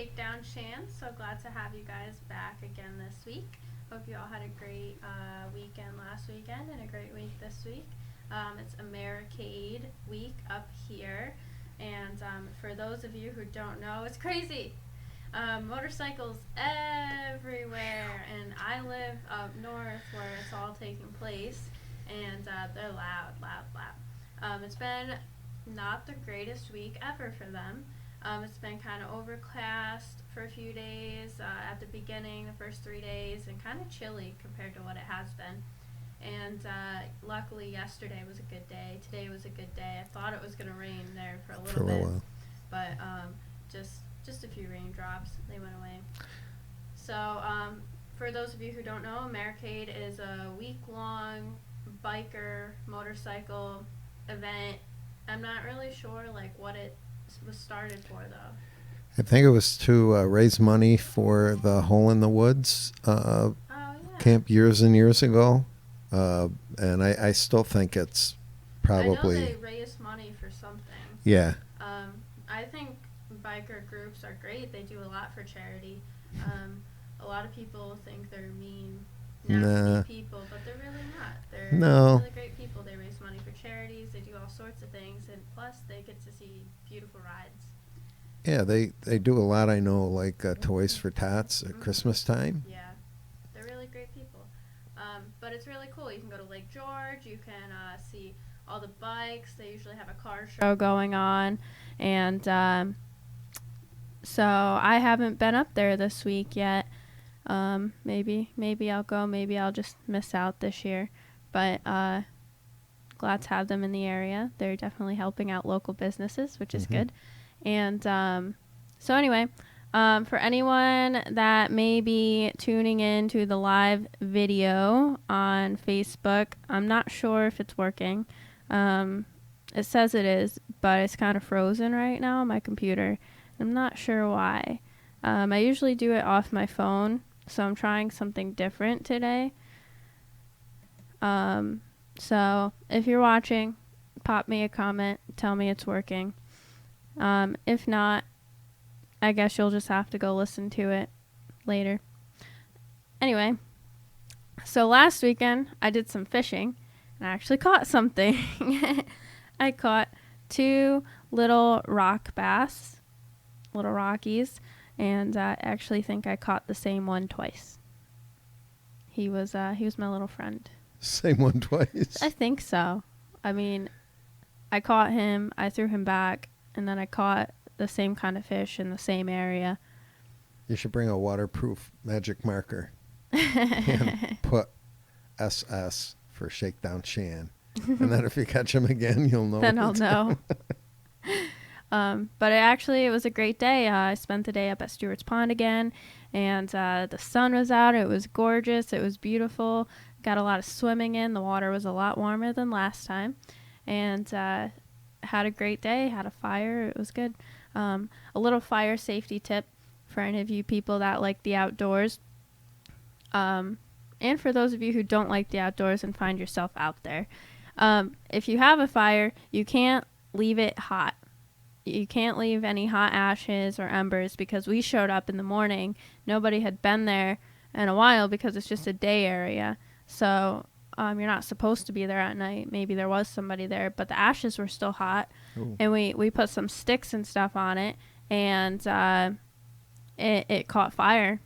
Shakedown Shan. So glad to have you guys back again this week. Hope you all had a great weekend last weekend and a great week this week. It's Americade week up here, and for those of you who don't know, it's crazy. Motorcycles everywhere, and I live up north where it's all taking place, and they're loud, loud, loud. It's been not the greatest week ever for them. It's been kind of overcast for a few days at the beginning, the first 3 days, and kind of chilly compared to what it has been. And luckily yesterday was a good day. Today was a good day. I thought it was going to rain there for a little bit, while. but just a few raindrops. They went away. So for those of you who don't know, Americade is a week-long biker motorcycle event. I'm not really sure what it was started for, though. I think it was to raise money for the Hole in the Woods Yeah. camp years and years ago. And I still think it's probably... I know they raise money for something. Yeah. I think biker groups are great. They do a lot for charity. A lot of people think they're mean, nasty people, but they're really not. They're really great people. They raise money for charities. They do all sorts of things, and plus they get to see beautiful rides. Yeah, they do a lot. I know, Toys for Tots at Christmas time. Yeah, they're really great people. But it's really cool. You can go to Lake George. You can see all the bikes. They usually have a car show going on, and so I haven't been up there this week yet. Maybe I'll go. Maybe I'll just miss out this year. But glad to have them in the area. They're definitely helping out local businesses, which is good. And so anyway, for anyone that may be tuning in to the live video on Facebook, I'm not sure if it's working. It says it is, but it's kind of frozen right now on my computer. I'm not sure why. I usually do it off my phone, so I'm trying something different today. So if you're watching, pop me a comment, tell me it's working. If not, I guess you'll just have to go listen to it later. Anyway, so last weekend I did some fishing and I actually caught something. I caught 2 little rock bass, little rockies, and I actually think I caught the same one twice. He was my little friend. Same one twice? I think so. I mean, I caught him, I threw him back, and then I caught the same kind of fish in the same area. You should bring a waterproof magic marker and put SS for Shakedown Shan. And then if you catch him again, you'll know. Then I'll know. But it was a great day. I spent the day up at Stewart's Pond again, and the sun was out. It was gorgeous. It was beautiful. Got a lot of swimming in. The water was a lot warmer than last time. And had a great day. Had a fire. It was good. A little fire safety tip for any of you people that like the outdoors. And for those of you who don't like the outdoors and find yourself out there. If you have a fire, you can't leave it hot. You can't leave any hot ashes or embers, because we showed up in the morning. Nobody had been there in a while because it's just a day area. So you're not supposed to be there at night. Maybe there was somebody there, but the ashes were still hot. Ooh. And we put some sticks and stuff on it, and it caught fire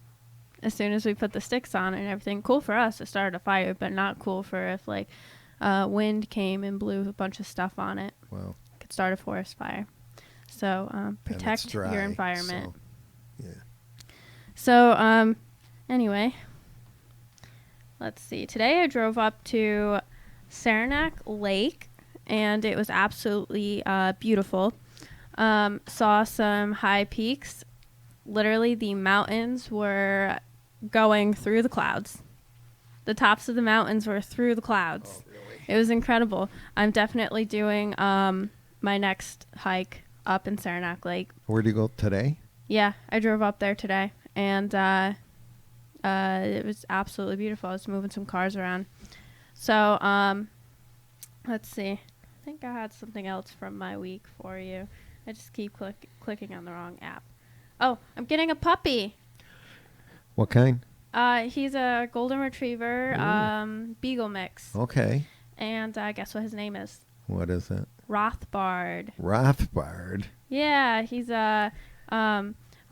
as soon as we put the sticks on it and everything. Cool for us, it started a fire, but not cool for if wind came and blew a bunch of stuff on it. Wow. It could start a forest fire. So protect dry, your environment. So, yeah. So anyway, let's see. Today I drove up to Saranac Lake, and it was absolutely beautiful. Saw some high peaks. Literally, the mountains were going through the clouds. The tops of the mountains were through the clouds. Oh, really? It was incredible. I'm definitely doing my next hike up in Saranac Lake. Where did you go today? Yeah, I drove up there today, and it was absolutely beautiful. I was moving some cars around. So, let's see. I think I had something else from my week for you. I just keep clicking on the wrong app. Oh, I'm getting a puppy. What kind? He's a golden retriever, Ooh. beagle mix. Okay. And guess what his name is? What is it? Rothbard. Rothbard. Yeah, he's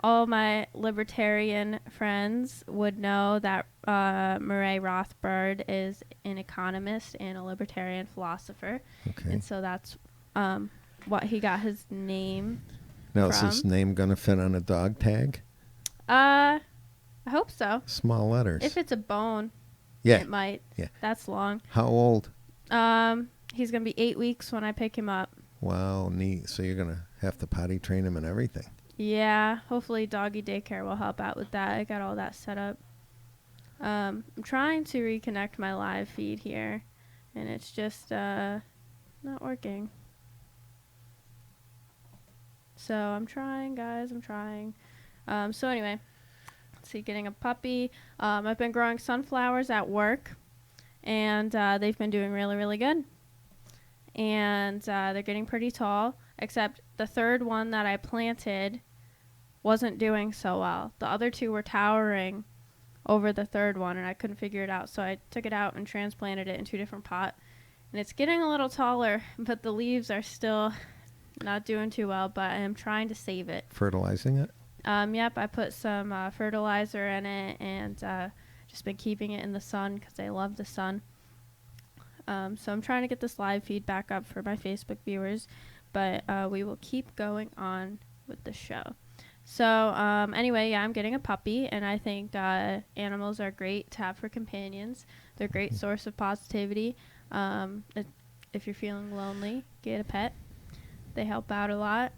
all my libertarian friends would know that Murray Rothbard is an economist and a libertarian philosopher. Okay. And so that's what he got his name Now, from. is his name going to fit on a dog tag? I hope so. Small letters. If it's a bone, yeah. it might. Yeah. That's long. How old? He's going to be 8 weeks when I pick him up. Wow, neat. So you're going to have to potty train him and everything. Yeah, hopefully doggy daycare will help out with that. I got all that set up. I'm trying to reconnect my live feed here, and it's just not working. So I'm trying, guys. I'm trying. So anyway, let's see, getting a puppy. I've been growing sunflowers at work, and they've been doing really, really good. And they're getting pretty tall, except the third one that I planted wasn't doing so well. The other two were towering over the third one, and I couldn't figure it out. So I took it out and transplanted it in 2 different pots. And it's getting a little taller, but the leaves are still not doing too well, but I am trying to save it. Fertilizing it? Yep, I put some fertilizer in it and just been keeping it in the sun because I love the sun. So I'm trying to get this live feed back up for my Facebook viewers, but we will keep going on with the show. So anyway, yeah, I'm getting a puppy, and I think animals are great to have for companions. They're a great source of positivity. If you're feeling lonely, get a pet. They help out a lot.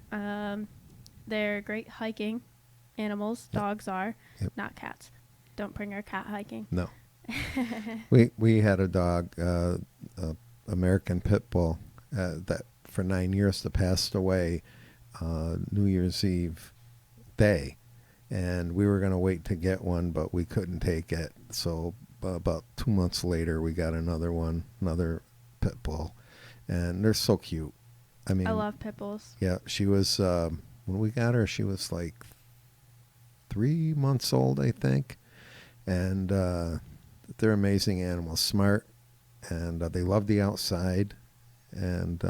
They're great hiking animals. Yep. Dogs are, Yep. not cats. Don't bring our cat hiking. No. we had a dog, American Pit Bull, that for 9 years that passed away New Year's Eve day, and we were going to wait to get one, but we couldn't take it. So about 2 months later, we got another pit bull, and they're so cute. I mean, I love pit bulls. Yeah, she was when we got her, she was like 3 months old, I think, and they're amazing animals, smart, and they love the outside, and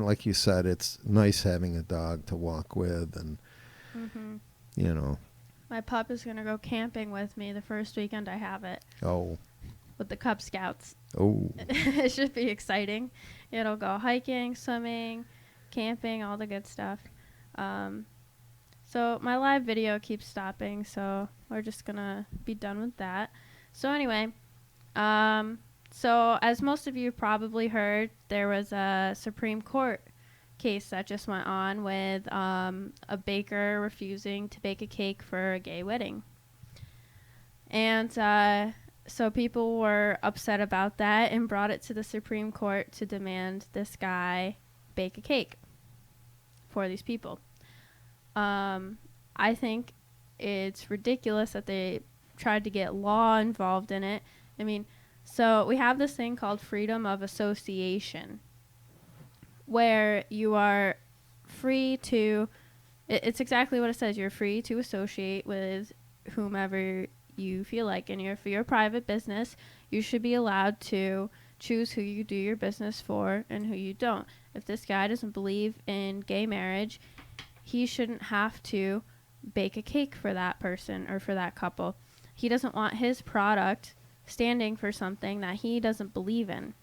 like you said, it's nice having a dog to walk with, and you know. My pup is going to go camping with me the first weekend I have it. Oh. With the Cub Scouts. Oh. It should be exciting. It'll go hiking, swimming, camping, all the good stuff. So my live video keeps stopping, so we're just going to be done with that. So anyway, so as most of you probably heard, there was a Supreme Court case that just went on with a baker refusing to bake a cake for a gay wedding. And so people were upset about that and brought it to the Supreme Court to demand this guy bake a cake for these people. I think it's ridiculous that they tried to get law involved in it. I mean, so we have this thing called freedom of association, where you are free to, it's exactly what it says, you're free to associate with whomever you feel like. And if you're a private business, you should be allowed to choose who you do your business for and who you don't. If this guy doesn't believe in gay marriage, he shouldn't have to bake a cake for that person or for that couple. He doesn't want his product standing for something that he doesn't believe in.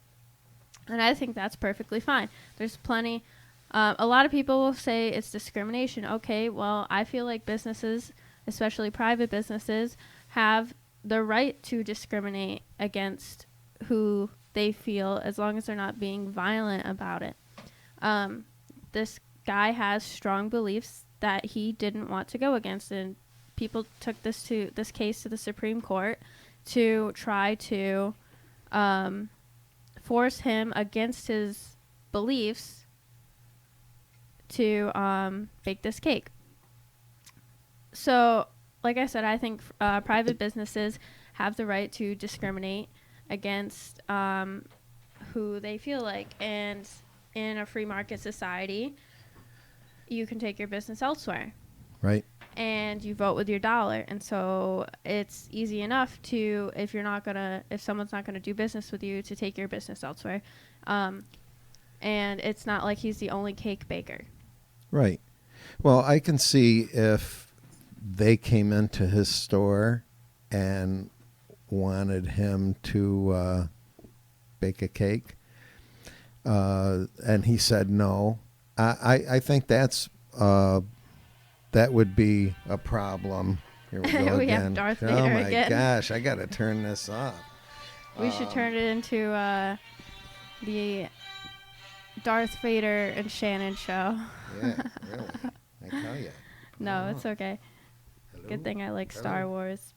And I think that's perfectly fine. There's plenty. A lot of people will say it's discrimination. Okay, well, I feel like businesses, especially private businesses, have the right to discriminate against who they feel as long as they're not being violent about it. This guy has strong beliefs that he didn't want to go against, and people took this case to the Supreme Court to try to force him against his beliefs to bake this cake. So, like I said, I think private businesses have the right to discriminate against who they feel like. And in a free market society, you can take your business elsewhere. Right. and you vote with your dollar. And so it's easy enough to, if someone's not gonna do business with you, to take your business elsewhere. And it's not like he's the only cake baker. Right. Well, I can see if they came into his store and wanted him to bake a cake, and he said no. I think that would be a problem. Here we go We again. have Darth Oh Vader my again. gosh, I got to turn this off. We should turn it into the Darth Vader and Shannon show. Yeah, really. I tell you. No, it's okay. Hello? Good thing I like Hello? Star Wars.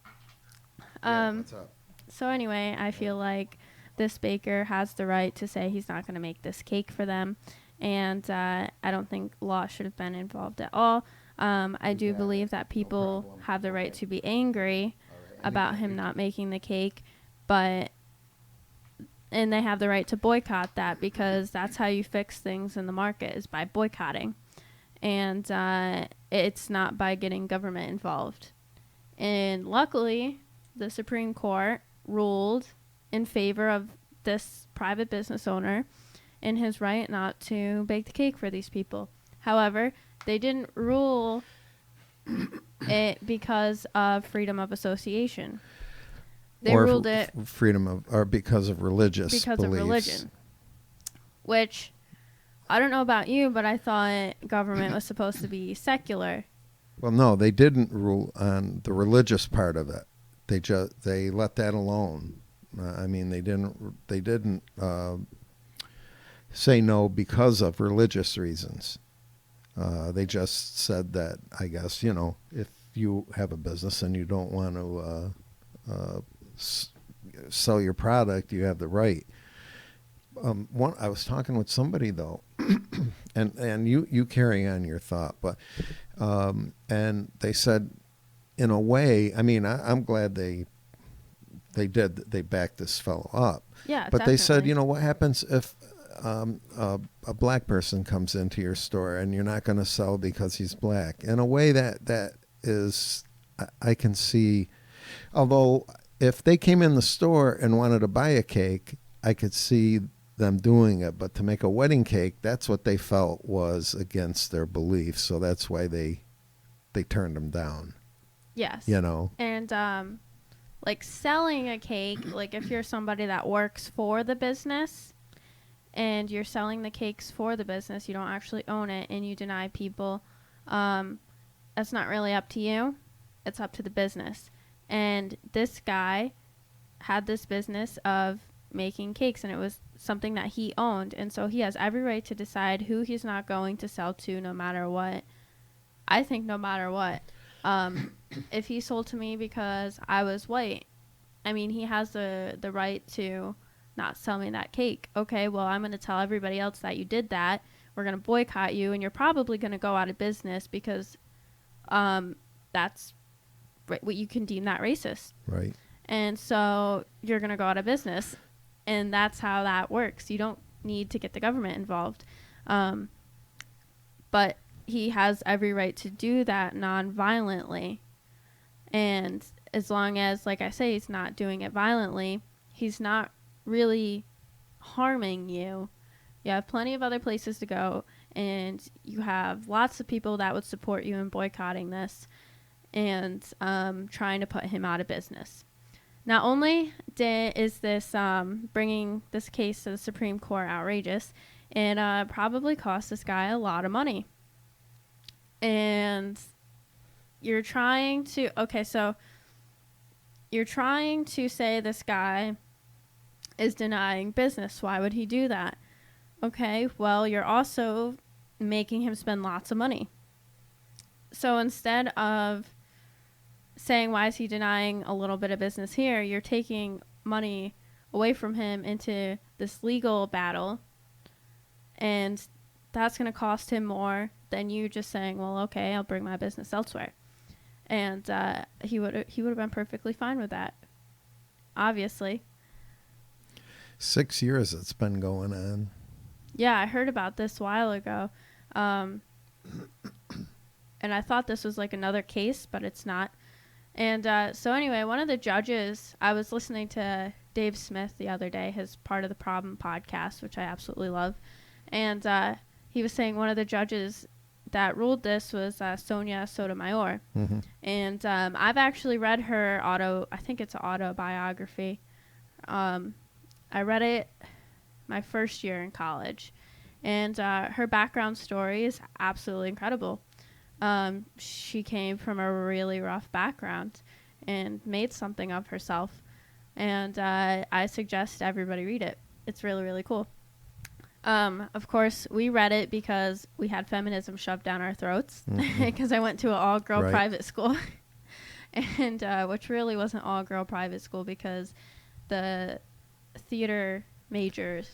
Yeah, what's up? So anyway, I feel like this baker has the right to say he's not going to make this cake for them. And I don't think law should have been involved at all. I do believe that people have the right to be angry about him not making the cake, and they have the right to boycott that, because that's how you fix things in the market, is by boycotting. And it's not by getting government involved. And luckily, the Supreme Court ruled in favor of this private business owner in his right not to bake the cake for these people. However, they didn't rule it because of freedom of association. They ruled it or because of religious because beliefs. of religion. Which, I don't know about you, but I thought government was supposed to be secular. Well, no, they didn't rule on the religious part of it. They let that alone. I mean, they didn't say no because of religious reasons. They just said that, I guess, if you have a business and you don't want to sell your product, you have the right. I was talking with somebody though, and you carry on your thought, but and they said, in a way, I mean, I'm glad they backed this fellow up. Yeah, but definitely. They said, what happens if a black person comes into your store and you're not going to sell because he's black? In a way, that is, I can see, although if they came in the store and wanted to buy a cake, I could see them doing it. But to make a wedding cake, that's what they felt was against their beliefs. So that's why they turned them down. Yes. And like selling a cake, like if you're somebody that works for the business and you're selling the cakes for the business, you don't actually own it, and you deny people, that's not really up to you. It's up to the business. And this guy had this business of making cakes, and it was something that he owned. And so he has every right to decide who he's not going to sell to, no matter what. I think no matter what. If he sold to me because I was white, I mean, he has the right to not sell me that cake. Okay, well, I'm going to tell everybody else that you did that. We're going to boycott you, and you're probably going to go out of business because that's what you can deem that racist. Right. And so you're going to go out of business, and that's how that works. You don't need to get the government involved. But he has every right to do that non-violently. And as long as, like I say, he's not doing it violently, he's not really harming you. You have plenty of other places to go, and you have lots of people that would support you in boycotting this and trying to put him out of business. Not only is this bringing this case to the Supreme Court outrageous, it probably cost this guy a lot of money. And you're trying to say this guy is denying business. Why would he do that? Okay, well, you're also making him spend lots of money. So instead of saying, why is he denying a little bit of business here, you're taking money away from him into this legal battle, and that's going to cost him more than you just saying, well, okay, I'll bring my business elsewhere. And he would have been perfectly fine with that, obviously. 6 years it's been going on. Yeah, I heard about this a while ago. and I thought this was like another case, but it's not. And so anyway, one of the judges, I was listening to Dave Smith the other day, his Part of the Problem podcast, which I absolutely love. And he was saying one of the judges that ruled this was Sonia Sotomayor. Mm-hmm. And I've actually read her I think it's an autobiography. I read it my first year in college. And her background story is absolutely incredible. She came from a really rough background and made something of herself. And I suggest everybody read it. It's really, really cool. Of course, we read it because we had feminism shoved down our throats because I went to an all-girl private school. And which really wasn't all-girl private school because the theater majors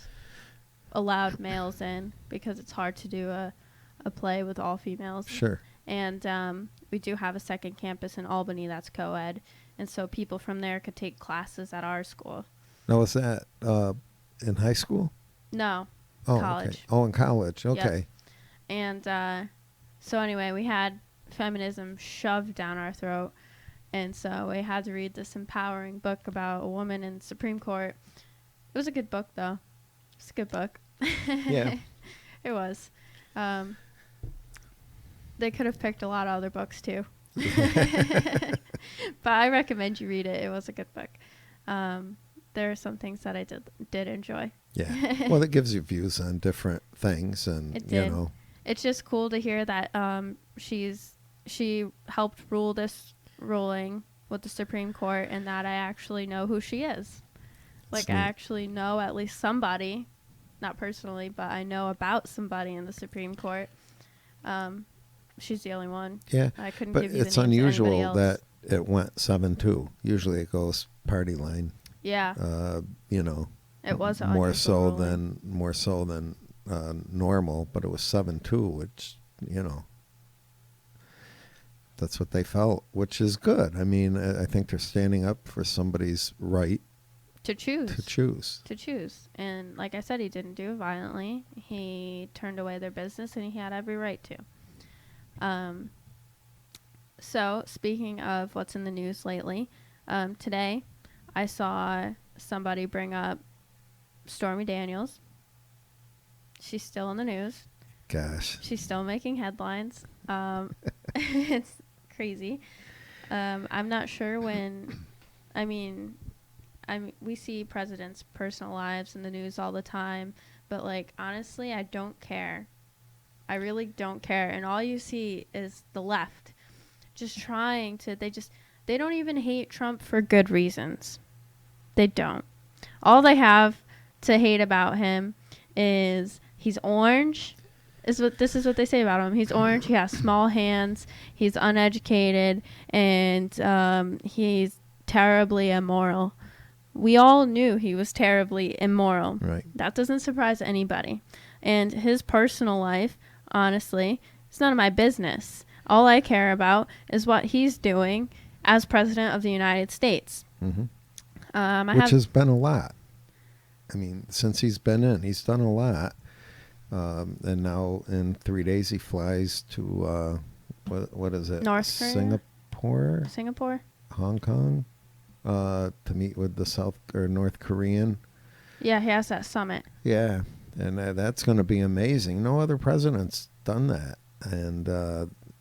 allowed males in because it's hard to do a play with all females. Sure. And we do have a second campus in Albany that's co-ed. And so people from there could take classes at our school. Now, was that in high school? No, Oh, college. Okay. Oh, in college. Okay. Yep. And so anyway, we had feminism shoved down our throat. And so we had to read this empowering book about a woman in the Supreme Court. It was a good book, though. It's a good book. Yeah. It was. They could have picked a lot of other books, too. But I recommend you read it. It was a good book. There are some things that I did enjoy. Yeah. Well, it gives you views on different things, and It did. you know. It's just cool to hear that she helped rule this ruling with the Supreme Court, and that I actually know who she is. Like, I actually know at least somebody, not personally, but I know about somebody in the Supreme Court. She's the only one. Yeah. I couldn't But give you the it's names of anybody unusual else. that it went 7-2. Usually it goes party line. Yeah. You know. It was an more unusual so than normal, but it was 7-2, which, you know, that's what they felt, which is good. I mean, I think they're standing up for somebody's right to choose. To choose. And like I said, he didn't do it violently. He turned away their business, and he had every right to. So speaking of what's in the news lately, today I saw somebody bring up Stormy Daniels. She's still in the news. Gosh. She's still making headlines. It's crazy. I'm not sure when. We see presidents' personal lives in the news all the time, but like honestly, I don't care. I really don't care. And all you see is the left just trying to. They don't even hate Trump for good reasons. They don't. All they have to hate about him is he's orange. This is what they say about him. He's orange. He has small hands. He's uneducated, and he's terribly immoral. We all knew he was terribly immoral. Right. That doesn't surprise anybody. And his personal life, honestly, it's none of my business. All I care about is what he's doing as president of the United States. Mm-hmm. Which has been a lot. I mean, since he's been in, he's done a lot. And now in 3 days he flies to, what is it? North Korea? Singapore? Hong Kong? To meet with the North Korean. Yeah, he has that summit. Yeah, and that's going to be amazing. No other president's done that. And,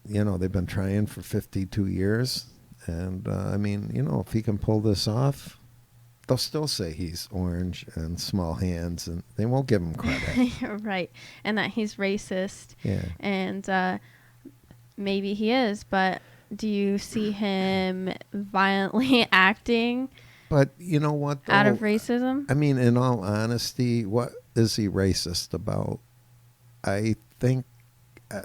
they've been trying for 52 years. And, if he can pull this off, they'll still say he's orange and small hands, and they won't give him credit. Right. And that he's racist. Yeah. And maybe he is, but do you see him violently acting? But you know what, though? Out of racism? I mean, in all honesty, what is he racist about? I think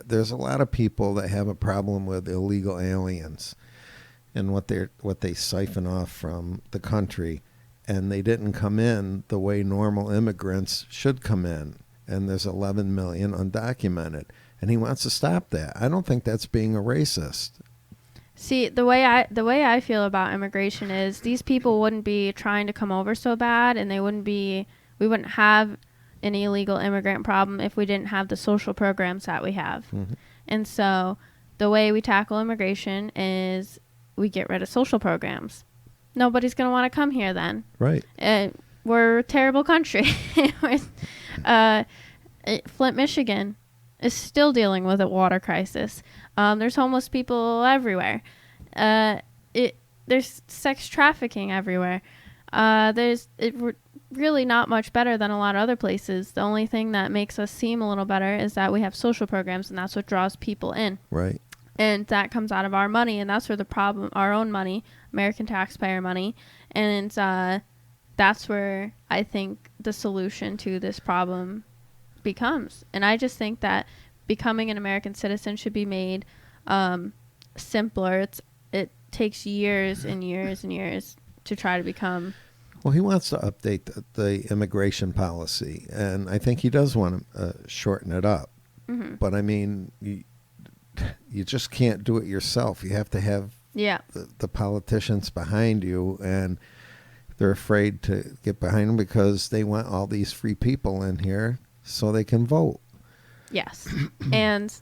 there's a lot of people that have a problem with illegal aliens and what they siphon off from the country. And they didn't come in the way normal immigrants should come in. And there's 11 million undocumented. And he wants to stop that. I don't think that's being a racist. See, the way I feel about immigration is these people wouldn't be trying to come over so bad, and we wouldn't have an illegal immigrant problem if we didn't have the social programs that we have. Mm-hmm. And so the way we tackle immigration is we get rid of social programs. Nobody's going to want to come here then. Right. We're a terrible country. Flint, Michigan is still dealing with a water crisis. There's homeless people everywhere. There's sex trafficking everywhere. We're really not much better than a lot of other places. The only thing that makes us seem a little better is that we have social programs, and that's what draws people in. Right. And that comes out of our money, and that's where the problem, our own money, American taxpayer money, and that's where I think the solution to this problem becomes. And I just think that becoming an American citizen should be made simpler. It takes years and years and years to try to become. Well, he wants to update the immigration policy, and I think he does want to shorten it up. Mm-hmm. But I mean, you just can't do it yourself. You have to have the politicians behind you, and they're afraid to get behind them because they want all these free people in here so they can vote. Yes. And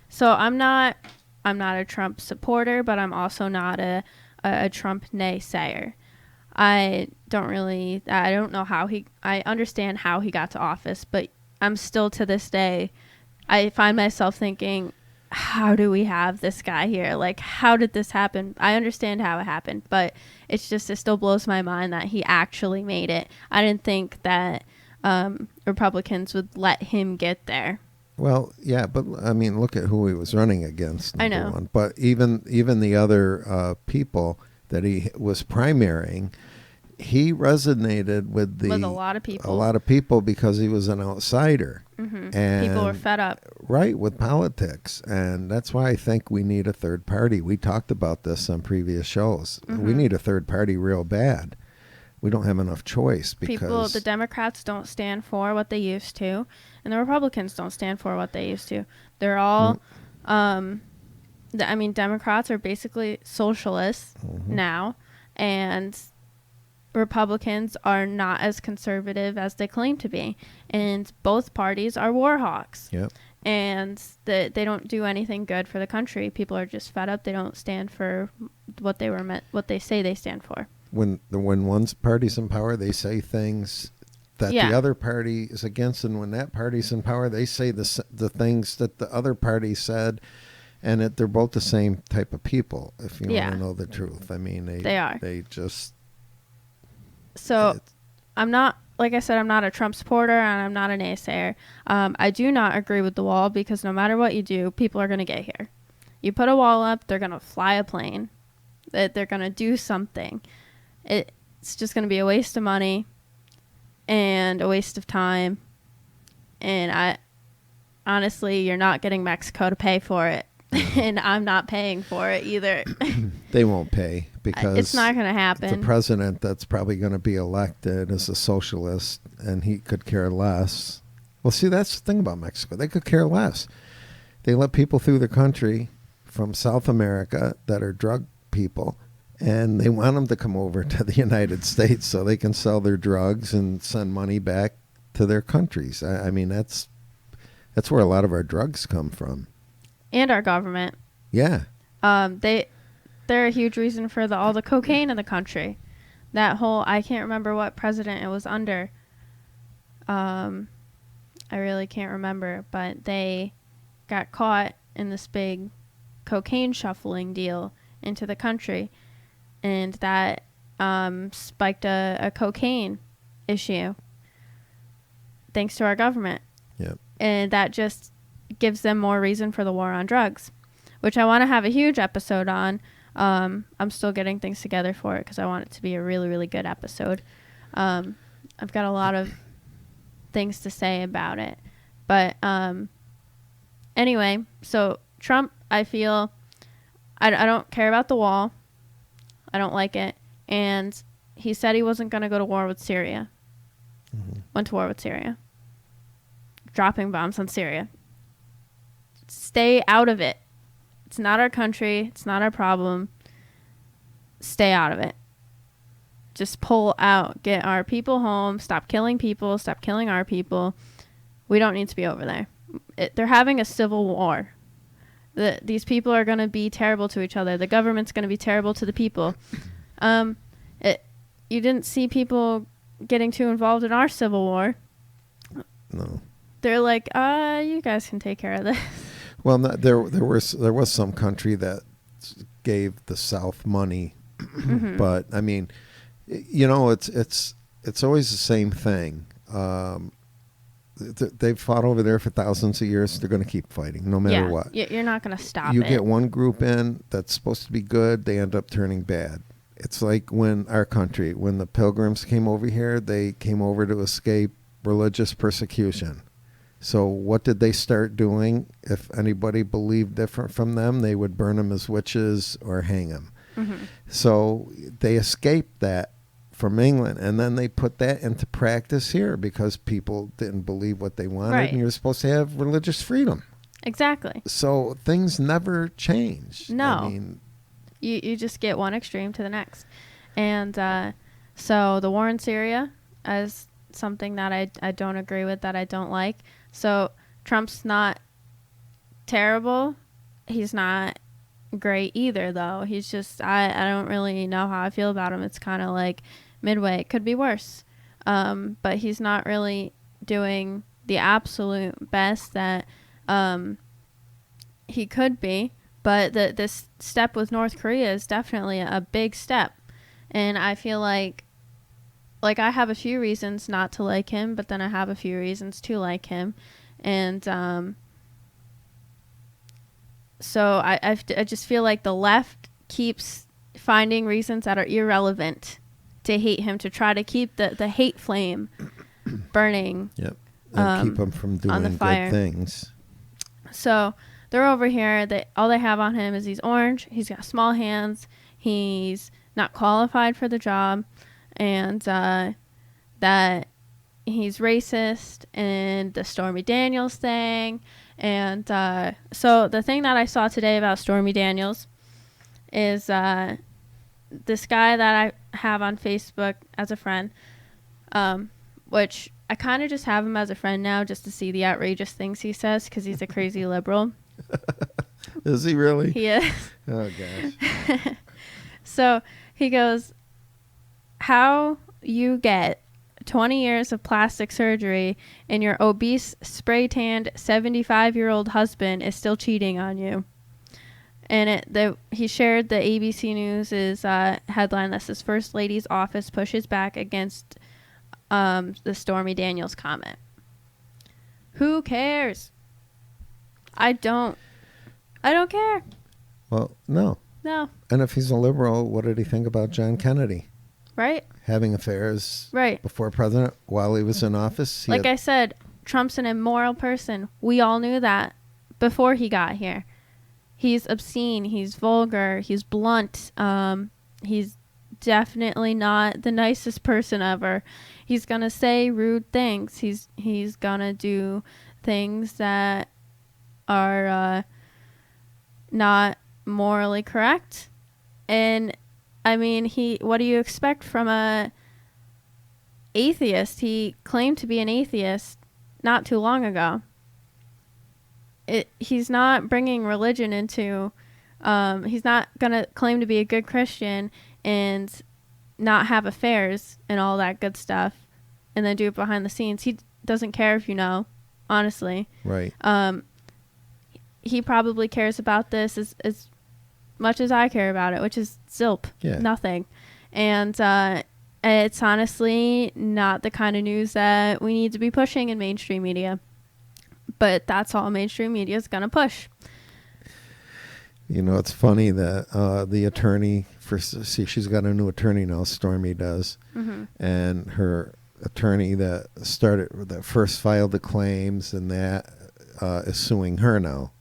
so I'm not a Trump supporter, but I'm also not a Trump naysayer. I don't know I understand how he got to office, but I'm still to this day, I find myself thinking, how do we have this guy here? Like, how did this happen? I understand how it happened, but it still blows my mind that he actually made it. I didn't think that Republicans would let him get there. Well, yeah, but I mean, look at who he was running against. I know. One. But even the other people that he was primarying, he resonated with a lot of people. A lot of people because he was an outsider. Mm-hmm. And people were fed up. Right, with politics. And that's why I think we need a third party. We talked about this on previous shows. Mm-hmm. We need a third party real bad. We don't have enough choice because the Democrats don't stand for what they used to, and the Republicans don't stand for what they used to. They're all, Democrats are basically socialists now, and Republicans are not as conservative as they claim to be, and both parties are war hawks. Yep. And they don't do anything good for the country. People are just fed up. They don't stand for what they say they stand for. When one party's in power, they say things that the other party is against, and when that party's in power, they say the things that the other party said, and they're both the same type of people. If you want to know the truth, I mean, they are. They just. So, I'm not. Like I said, I'm not a Trump supporter, and I'm not a naysayer. I do not agree with the wall because no matter what you do, people are going to get here. You put a wall up, they're going to fly a plane. They're going to do something. It's just going to be a waste of money and a waste of time. And honestly, you're not getting Mexico to pay for it. And I'm not paying for it either. They won't pay because it's not going to happen. The president that's probably going to be elected is a socialist, and he could care less. Well, see, that's the thing about Mexico. They could care less. They let people through the country from South America that are drug people, and they want them to come over to the United States so they can sell their drugs and send money back to their countries. I mean, that's where a lot of our drugs come from. And our government. Yeah. They're a huge reason for all the cocaine in the country. That whole, I can't remember what president it was under. I really can't remember, but they got caught in this big cocaine shuffling deal into the country, and that spiked a cocaine issue thanks to our government. Yep. And that just gives them more reason for the war on drugs, which I want to have a huge episode on. I'm still getting things together for it because I want it to be a really, really good episode. I've got a lot of things to say about it. But anyway, so Trump, I feel, I don't care about the wall. I don't like it. And he said he wasn't going to go to war with Syria. Mm-hmm. Went to war with Syria. Dropping bombs on Syria. Stay out of it. It's not our country. It's not our problem. Stay out of it. Just pull out. Get our people home. Stop killing people. Stop killing our people. We don't need to be over there. They're having a civil war. These people are going to be terrible to each other. The government's going to be terrible to the people. You didn't see people getting too involved in our Civil War. No. They're like, you guys can take care of this. Well, there was some country that gave the South money, Mm-hmm. but I mean, it's always the same thing. They've fought over there for thousands of years. They're going to keep fighting no matter what. You're not going to stop You it. get one group in that's supposed to be good, they end up turning bad. It's like when the Pilgrims came over here, they came over to escape religious persecution. So what did they start doing? If anybody believed different from them, they would burn them as witches or hang them. Mm-hmm. So they escaped that from England, and then they put that into practice here because people didn't believe what they wanted, Right. and you're supposed to have religious freedom. Exactly. So things never change. No. I mean, You just get one extreme to the next. And so the war in Syria is something that I don't agree with, that I don't like. So Trump's not terrible. He's not great either, though. He's just, I don't really know how I feel about him. It's kind of like midway. It could be worse. But he's not really doing the absolute best that he could be. But this step with North Korea is definitely a big step. And I feel like I have a few reasons not to like him, but then I have a few reasons to like him. And so I just feel like the left keeps finding reasons that are irrelevant to hate him, to try to keep the hate flame burning. yep. And keep them from on the doing fire. good things. So they're over here. All they have on him is he's orange. He's got small hands. He's not qualified for the job. And that he's racist, and the Stormy Daniels thing. And so the thing that I saw today about Stormy Daniels is this guy that I have on Facebook as a friend, which I kind of just have him as a friend now just to see the outrageous things he says, because he's a crazy liberal. Is he really? He is. Oh, gosh. So he goes, how you get 20 years of plastic surgery and your obese, spray-tanned 75-year-old husband is still cheating on you. And he shared the ABC News' headline that says, First Lady's office pushes back against the Stormy Daniels comment. Who cares? I don't care. Well, no. No. And if he's a liberal, what did he think about John Kennedy? Right? Having affairs Right. before president while he was in office? Like I said, Trump's an immoral person. We all knew that before he got here. He's obscene. He's vulgar. He's blunt. He's definitely not the nicest person ever. He's going to say rude things. He's going to do things that are not morally correct. And I mean, what do you expect from a atheist? He claimed to be an atheist not too long ago. He's not bringing religion into, he's not going to claim to be a good Christian and not have affairs and all that good stuff and then do it behind the scenes. He doesn't care if you know, honestly. Right. He probably cares about this as much as I care about it, which is zilp, nothing. And it's honestly not the kind of news that we need to be pushing in mainstream media. But that's all mainstream media is going to push. You know, it's funny that the attorney, she's got a new attorney now, Stormy does. Mm-hmm. And her attorney that first filed the claims and that is suing her now.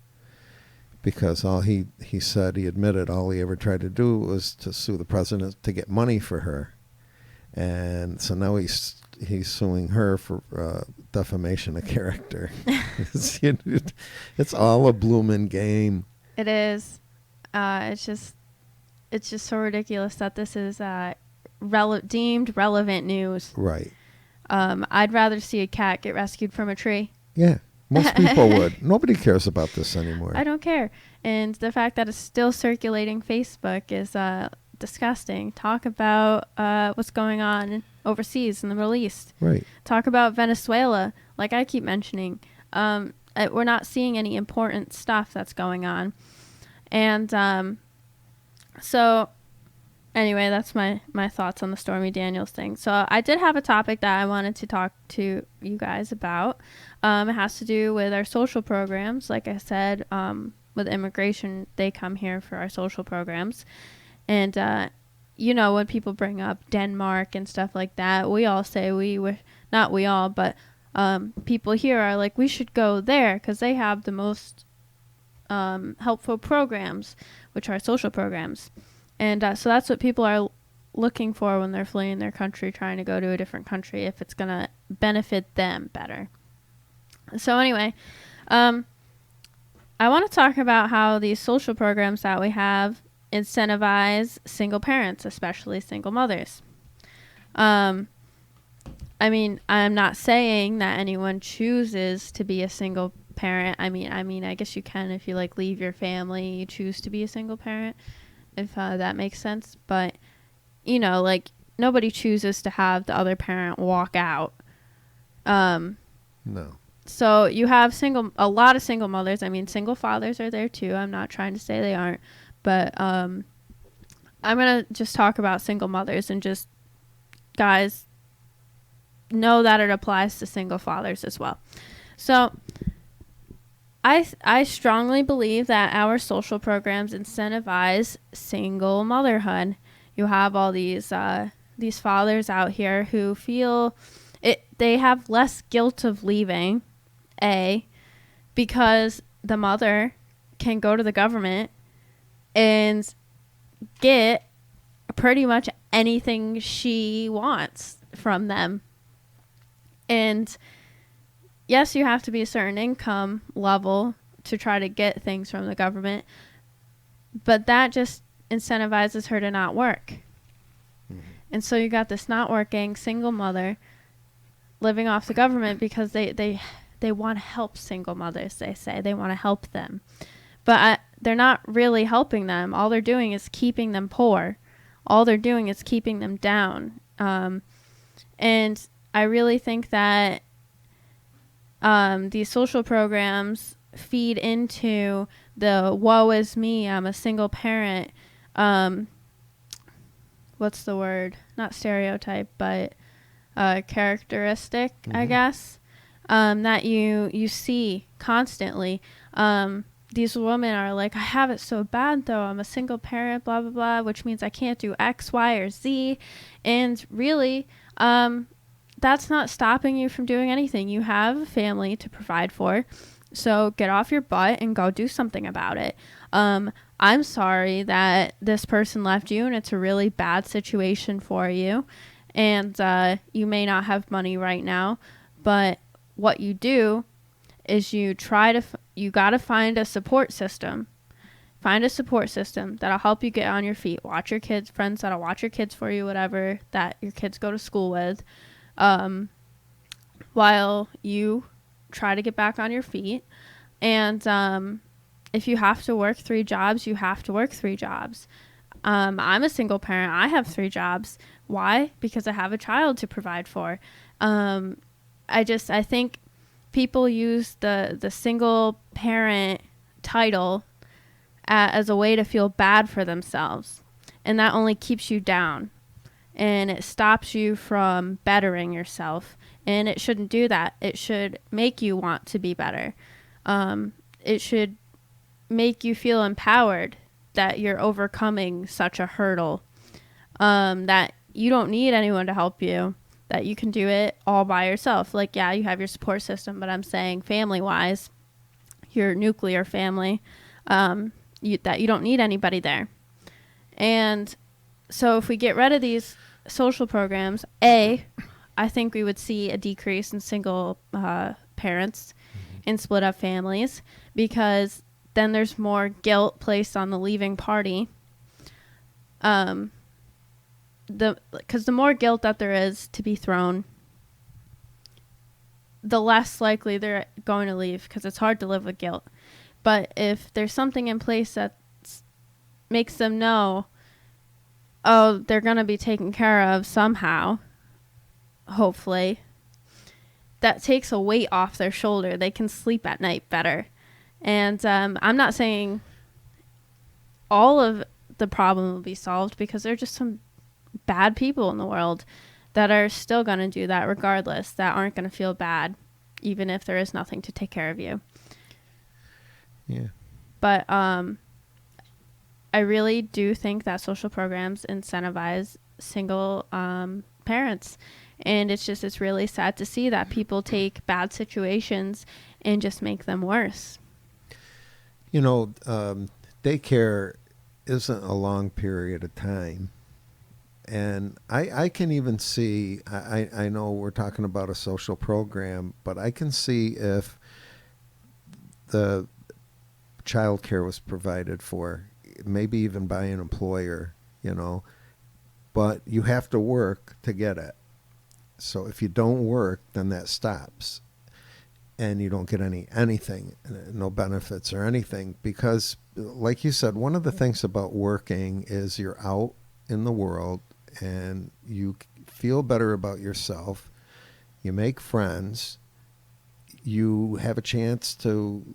Because all he said, he admitted all he ever tried to do was to sue the president to get money for her. And so now he's suing her for defamation of character. It's all a bloomin' game. It is. It's just so ridiculous that this is deemed relevant news. Right. I'd rather see a cat get rescued from a tree. Yeah. Most people would. Nobody cares about this anymore. I don't care. And the fact that it's still circulating Facebook is disgusting. Talk about what's going on overseas in the Middle East. Right. Talk about Venezuela, like I keep mentioning. We're not seeing any important stuff that's going on. And so anyway, that's my thoughts on the Stormy Daniels thing. So I did have a topic that I wanted to talk to you guys about. It has to do with our social programs. Like I said, with immigration, they come here for our social programs. And, when people bring up Denmark and stuff like that, we all say not we all, but people here are like, we should go there because they have the most helpful programs, which are social programs. And so that's what people are looking for when they're fleeing their country, trying to go to a different country, if it's going to benefit them better. So anyway, I want to talk about how these social programs that we have incentivize single parents, especially single mothers. I'm not saying that anyone chooses to be a single parent. I mean, I guess you can if you leave your family, you choose to be a single parent, if that makes sense. But nobody chooses to have the other parent walk out. No. So you have a lot of single mothers. I mean, single fathers are there too. I'm not trying to say they aren't, but I'm gonna just talk about single mothers and just guys know that it applies to single fathers as well. So I strongly believe that our social programs incentivize single motherhood. You have all these fathers out here who feel they have less guilt of leaving, because the mother can go to the government and get pretty much anything she wants from them. And yes, you have to be a certain income level to try to get things from the government, but that just incentivizes her to not work. Mm-hmm. And so you got this not working single mother living off the government because they want to help single mothers. They say they want to help them, but they're not really helping them. All they're doing is keeping them poor. All they're doing is keeping them down. And I really think that these social programs feed into the woe is me, I'm a single parent. What's the word? Not stereotype, but characteristic, mm-hmm. I guess, that you see constantly. These women are like, I have it so bad though. I'm a single parent, blah, blah, blah, which means I can't do X, Y, or Z. And really, that's not stopping you from doing anything. You have a family to provide for. So get off your butt and go do something about it. I'm sorry that this person left you and it's a really bad situation for you. And you may not have money right now, but what you do is you got to find a support system. Find a support system that'll help you get on your feet. Watch your kids, friends that'll watch your kids for you, whatever that your kids go to school with, while you try to get back on your feet. And if you have to work 3 jobs, you have to work 3 jobs. I'm a single parent. I have 3 jobs. Why? Because I have a child to provide for. I think people use the single parent title as a way to feel bad for themselves. And that only keeps you down. And it stops you from bettering yourself. And it shouldn't do that. It should make you want to be better. It should make you feel empowered that you're overcoming such a hurdle. That you don't need anyone to help you. That you can do it all by yourself. Like, yeah, you have your support system, but I'm saying family-wise, your nuclear family, that you don't need anybody there. And so if we get rid of these social programs, I think we would see a decrease in single parents and split up families, because then there's more guilt placed on the leaving party. Because the more guilt that there is to be thrown, the less likely they're going to leave, because it's hard to live with guilt. But if there's something in place that makes them know, oh, they're going to be taken care of somehow, hopefully, that takes a weight off their shoulder. They can sleep at night better. And I'm not saying all of the problem will be solved, because there are just some bad people in the world that are still going to do that regardless, that aren't going to feel bad, even if there is nothing to take care of you. Yeah. But I really do think that social programs incentivize single parents. And it's really sad to see that people take bad situations and just make them worse. You know, daycare isn't a long period of time. And I can even see, I know we're talking about a social program, but I can see if the child care was provided for, maybe even by an employer, you know, but you have to work to get it. So if you don't work, then that stops. And you don't get anything, no benefits or anything, because like you said, one of the things about working is you're out in the world and you feel better about yourself. You make friends. You have a chance to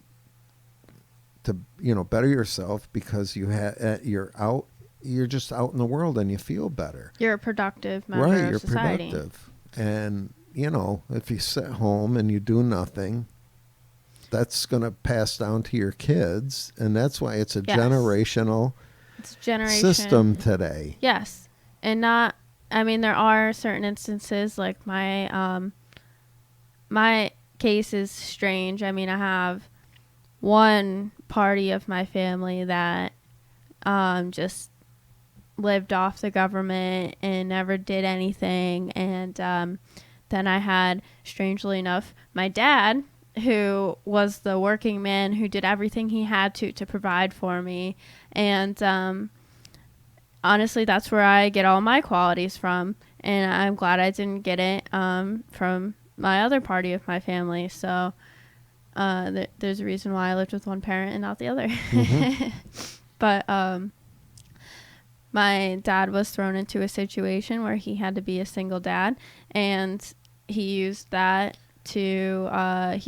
better yourself, because you're out. You're just out in the world and you feel better. You're a productive member of society. You're productive. And if you sit home and you do nothing, that's going to pass down to your kids, and that's why it's a generational system today. Yes. And there are certain instances, like my case is strange. I have one party of my family that just lived off the government and never did anything. And then I had, strangely enough, my dad, who was the working man who did everything he had to provide for me. And honestly, that's where I get all my qualities from. And I'm glad I didn't get it from my other party of my family. So there's a reason why I lived with one parent and not the other. Mm-hmm. But my dad was thrown into a situation where he had to be a single dad, and he used that he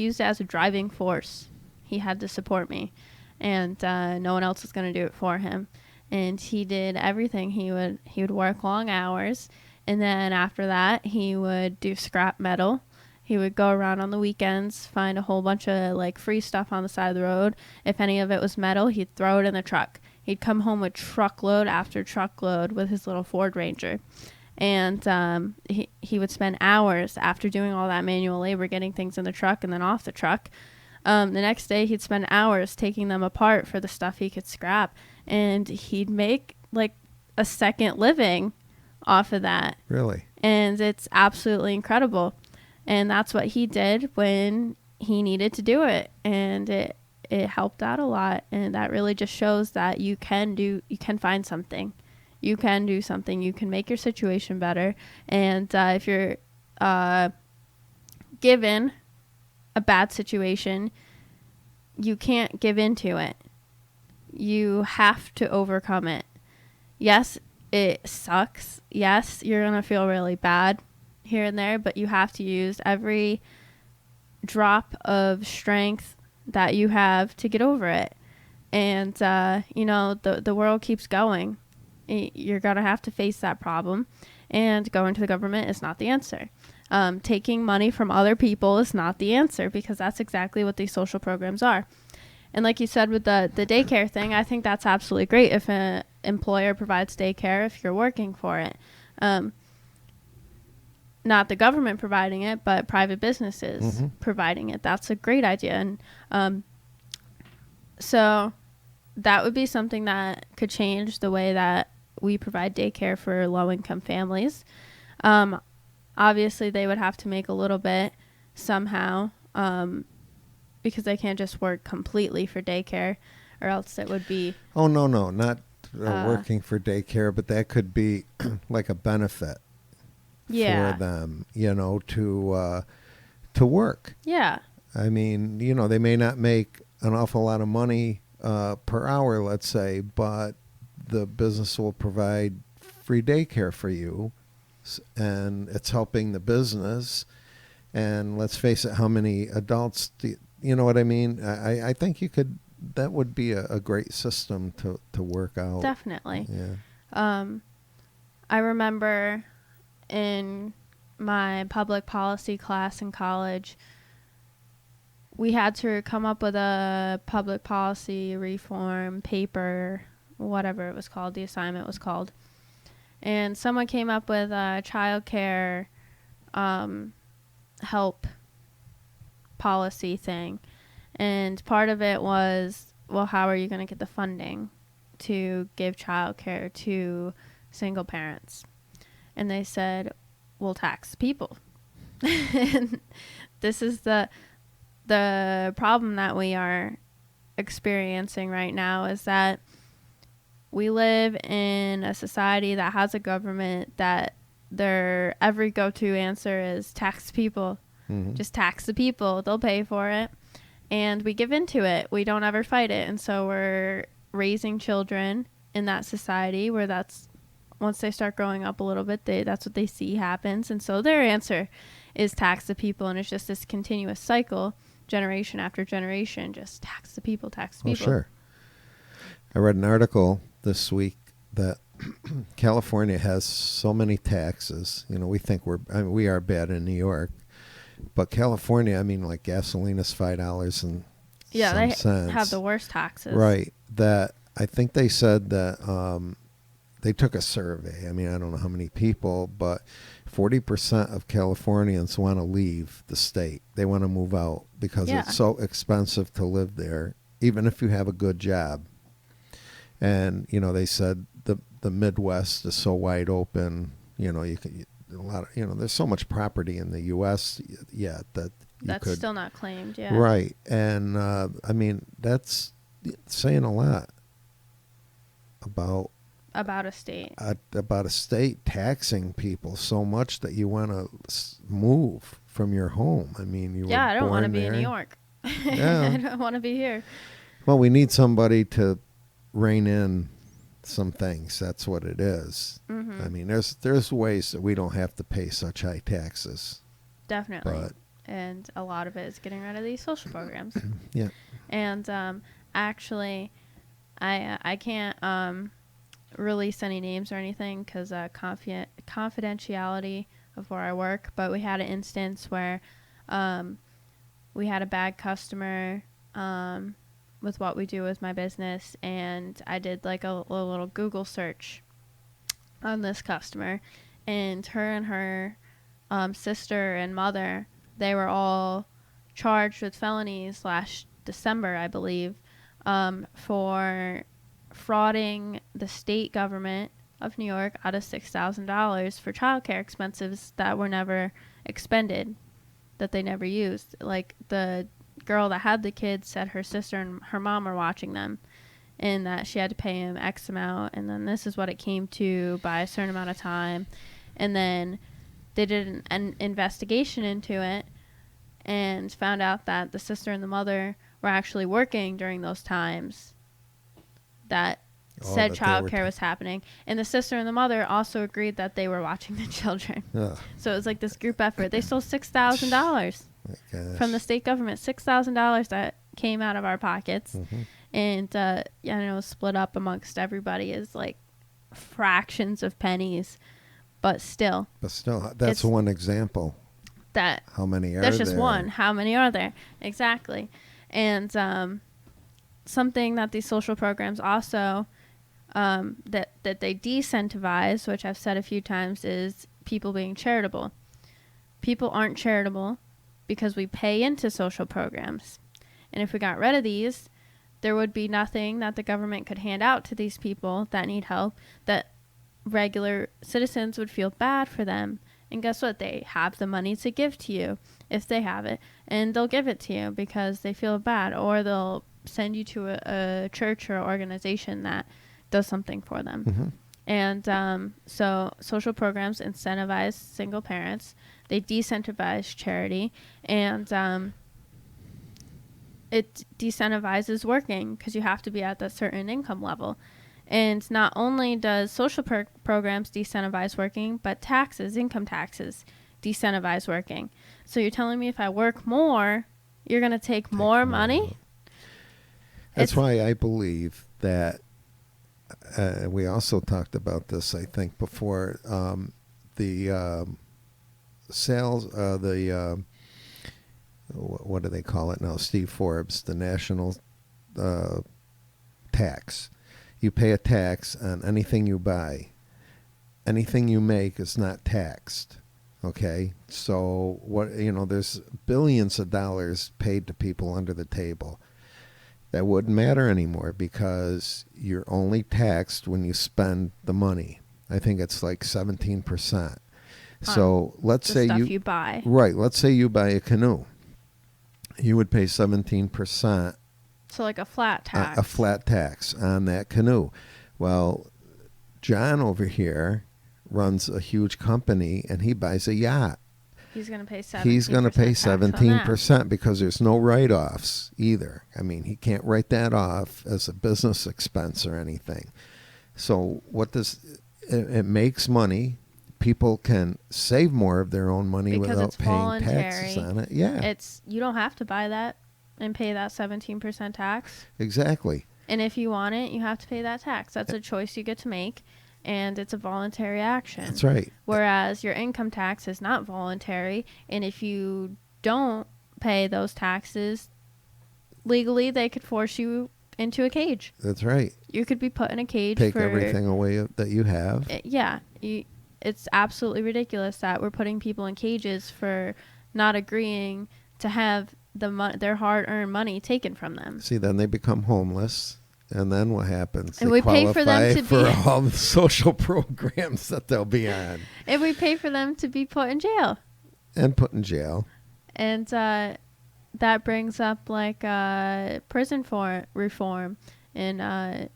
used it as a driving force. He had to support me, and no one else was going to do it for him. And he did everything. He would work long hours, and then after that, he would do scrap metal. He would go around on the weekends, find a whole bunch of free stuff on the side of the road. If any of it was metal, he'd throw it in the truck. He'd come home with truckload after truckload with his little Ford Ranger. And he would spend hours after doing all that manual labor getting things in the truck and then off the truck. The next day, he'd spend hours taking them apart for the stuff he could scrap. And he'd make a second living off of that. Really? And it's absolutely incredible. And that's what he did when he needed to do it. And it helped out a lot. And that really just shows that you can find something. You can do something. You can make your situation better. And if you're given a bad situation, you can't give into it. You have to overcome it. Yes, it sucks. Yes, you're going to feel really bad here and there, but you have to use every drop of strength that you have to get over it. And, the world keeps going. You're going to have to face that problem, and going to the government is not the answer. Taking money from other people is not the answer, because that's exactly what these social programs are. And like you said with the daycare thing, I think that's absolutely great if an employer provides daycare if you're working for it. Not the government providing it, but private businesses providing it. That's a great idea. And so that would be something that could change the way that we provide daycare for low-income families. Obviously, they would have to make a little bit somehow, because they can't just work completely for daycare, or else it would be... Oh, no, not working for daycare, but that could be like a benefit for them, to work. Yeah. I mean, they may not make an awful lot of money per hour, let's say, but the business will provide free daycare for you, and it's helping the business. And let's face it, how many adults you know what I mean? I think that would be a great system to work out. Definitely. Yeah. I remember in my public policy class in college, we had to come up with a public policy reform paper, whatever it was called, the assignment was called. And someone came up with a child care help policy thing. And part of it was, well, how are you going to get the funding to give child care to single parents? And they said, we'll tax people. And this is the problem that we are experiencing right now, is that we live in a society that has a government that their every go-to answer is tax people. Mm-hmm. Just tax the people. They'll pay for it. And we give into it. We don't ever fight it. And so we're raising children in that society where that's, once they start growing up a little bit, that's what they see happens. And so their answer is tax the people. And it's just this continuous cycle, generation after generation, just tax the people, tax the people. Oh, sure. I read an article this week that California has so many taxes. We think we are bad in New York, but California, like gasoline is $5 and they cents. have the worst taxes. Right. That I think they said that they took a survey. I don't know how many people, but 40% of Californians want to leave the state. They want to move out because it's so expensive to live there, even if you have a good job. And they said the Midwest is so wide open. You can a lot of there's so much property in the U.S. yet that that's still not claimed. Yeah. Right, and that's saying a lot about a state. About a state taxing people so much that you want to move from your home. I don't want to be in New York. Yeah. I don't want to be here. Well, we need somebody to rein in some things. That's what it is. Mm-hmm. There's ways that we don't have to pay such high taxes. Definitely. And a lot of it is getting rid of these social programs. Yeah. And actually, I can't release any names or anything because confidentiality of where I work. But we had an instance where we had a bad customer with what we do with my business, and I did like a little Google search on this customer, and her and her sister and mother, they were all charged with felonies last December, I believe, for frauding the state government of New York out of $6,000 for childcare expenses that were never expended, that they never used. Like the girl that had the kids said her sister and her mom were watching them, and that she had to pay him X amount, and then this is what it came to by a certain amount of time. And then they did an investigation into it and found out that the sister and the mother were actually working during those times that said child care was happening. And the sister and the mother also agreed that they were watching the children. Ugh. So it was like this group effort. They stole $6,000 from the state government, $6,000 that came out of our pockets. Mm-hmm. And, split up amongst everybody is like fractions of pennies. But still, that's one example. How many are there? That's just one. How many are there? Exactly. And something that these social programs also that they decentivize, which I've said a few times, is people being charitable. People aren't charitable because we pay into social programs. And if we got rid of these, there would be nothing that the government could hand out to these people that need help, that regular citizens would feel bad for them. And guess what? They have the money to give to you if they have it. And they'll give it to you because they feel bad. Or they'll send you to a church or organization that does something for them. Mm-hmm. And so social programs incentivize single parents. They decentivize charity, and it decentivizes working because you have to be at that certain income level. And not only does social programs decentivize working, but taxes, income taxes, decentivize working. So you're telling me if I work more, you're going to take more money? That's why I believe that, we also talked about this, I think, before, the sales, what do they call it now? Steve Forbes, the national tax. You pay a tax on anything you buy. Anything you make is not taxed. Okay, so there's billions of dollars paid to people under the table. That wouldn't matter anymore because you're only taxed when you spend the money. I think it's like 17%. So let's say you buy. Right, let's say you buy a canoe. You would pay 17%. So like a flat tax. A flat tax on that canoe. Well, John over here runs a huge company and he buys a yacht. He's going to pay 17%. He's going to pay 17% because there's no write-offs either. I mean, he can't write that off as a business expense or anything. So it makes money. People can save more of their own money because without it's paying voluntary. taxes on it. Yeah. You don't have to buy that and pay that 17% tax. Exactly. And if you want it, you have to pay that tax. That's a choice you get to make, and it's a voluntary action. That's right. Whereas your income tax is not voluntary, and if you don't pay those taxes, legally they could force you into a cage. That's right. You could be put in a cage. Take everything away that you have. It's absolutely ridiculous that we're putting people in cages for not agreeing to have their hard-earned money taken from them. See, then they become homeless, and then what happens? And they we pay for them to for all the social programs that they'll be on. And we pay for them to be put in jail. And put in jail. And that brings up like prison reform and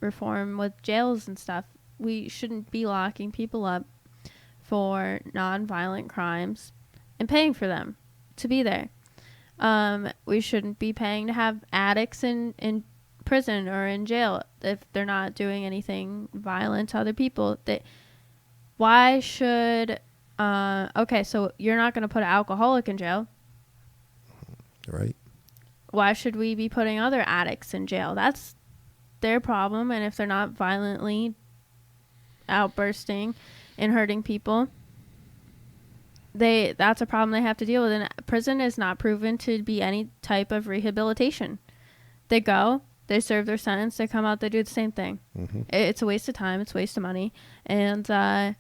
reform with jails and stuff. We shouldn't be locking people up for non-violent crimes and paying for them to be there. We shouldn't be paying to have addicts in prison or in jail if they're not doing anything violent to other people. Why should... okay, so you're not going to put an alcoholic in jail. Right. Why should we be putting other addicts in jail? That's their problem, and if they're not violently outbursting and hurting people, that's a problem they have to deal with. And prison is not proven to be any type of rehabilitation. They go, they serve their sentence, they come out, they do the same thing. Mm-hmm. It's a waste of time, it's a waste of money, and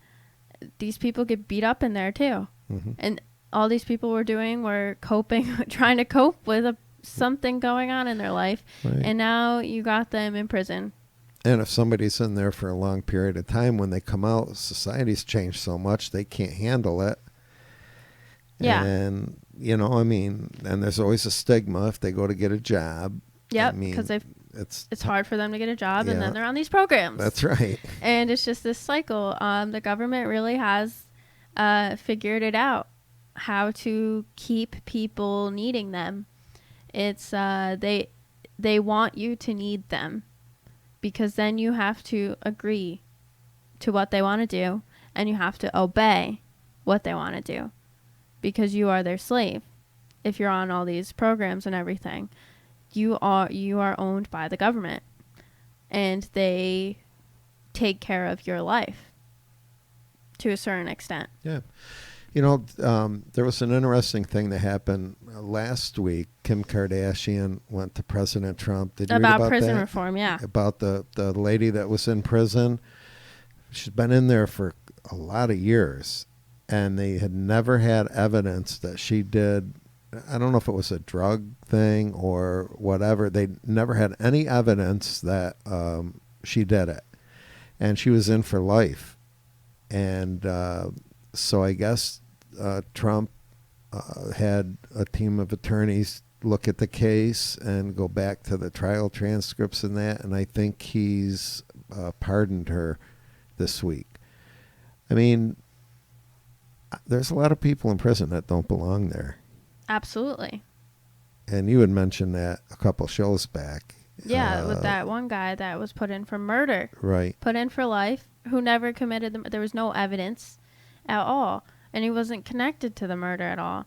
these people get beat up in there too. Mm-hmm. And all these people were coping, trying to cope with something going on in their life, right. And now you got them in prison. And if somebody's in there for a long period of time, when they come out, society's changed so much they can't handle it. Yeah. And, and there's always a stigma if they go to get a job. Yep, because it's hard for them to get a job, and then they're on these programs. That's right. And it's just this cycle. The government really has figured it out, how to keep people needing them. It's they want you to need them, because then you have to agree to what they want to do, and you have to obey what they want to do, because you are their slave. If you're on all these programs and everything, you are owned by the government, and they take care of your life to a certain extent. Yeah. There was an interesting thing that happened last week. Kim Kardashian went to President Trump. Did you read about prison that? Reform, yeah. About the lady that was in prison. She's been in there for a lot of years, and they had never had evidence that she did, I don't know if it was a drug thing or whatever. They never had any evidence that she did it. And she was in for life. And so I guess Trump had a team of attorneys look at the case and go back to the trial transcripts and that, and I think he's pardoned her this week. I mean, there's a lot of people in prison that don't belong there. Absolutely. And you had mentioned that a couple shows back. Yeah, with that one guy that was put in for murder. Right. Put in for life, who never committed the... There was no evidence at all. And he wasn't connected to the murder at all.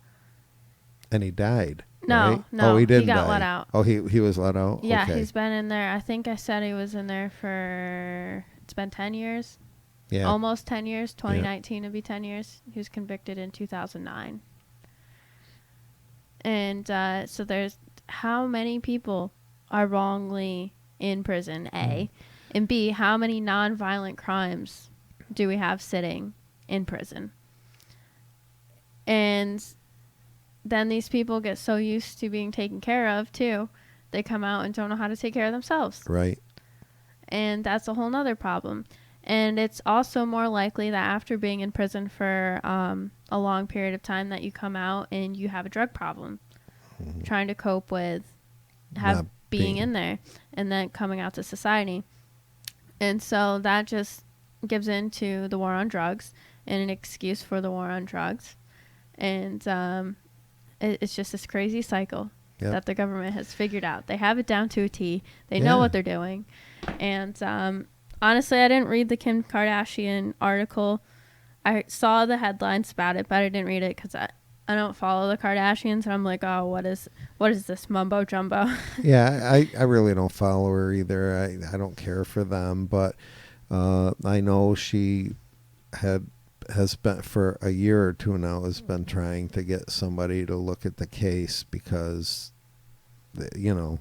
And he died. No, right? no. Oh, he didn't He got die. let out. Oh, he was let out? Yeah, okay. He's been in there. I think I said he was in there for... It's been 10 years. Yeah. Almost 10 years. 2019 would be 10 years. He was convicted in 2009. And so there's... How many people are wrongly in prison, A? And B, how many nonviolent crimes do we have sitting in prison? And then these people get so used to being taken care of, too. They come out and don't know how to take care of themselves. Right. And that's a whole nother problem. And it's also more likely that after being in prison for a long period of time that you come out and you have a drug problem. Trying to cope with being in there and then coming out to society. And so that just gives into the war on drugs and an excuse for the war on drugs. And it's just this crazy cycle that the government has figured out. They have it down to a T. They know what they're doing. And honestly, I didn't read the Kim Kardashian article. I saw the headlines about it, but I didn't read it because I don't follow the Kardashians. And I'm like, oh, what is this mumbo jumbo? Yeah, I really don't follow her either. I don't care for them, but I know she has been for a year or two now has been trying to get somebody to look at the case because, you know,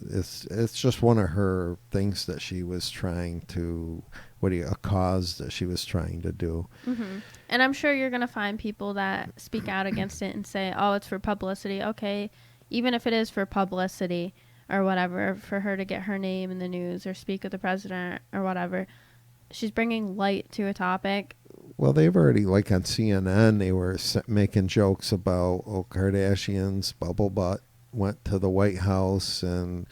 it's just one of her things that she was trying to a cause that she was trying to do. Mm-hmm. And I'm sure you're going to find people that speak out against it and say, oh, it's for publicity. Okay, even if it is for publicity or whatever, for her to get her name in the news or speak with the president or whatever, she's bringing light to a topic. Well, they've already, like on CNN, they were making jokes about, Kardashian's bubble butt went to the White House and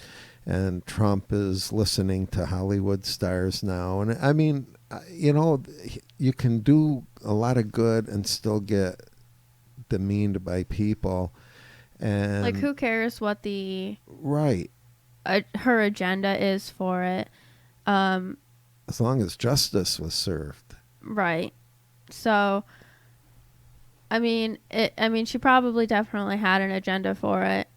Trump is listening to Hollywood stars now. And I mean, you know, you can do a lot of good and still get demeaned by people. And like, who cares what the right her agenda is for it? As long as justice was served. Right. So, I mean, she probably definitely had an agenda for it.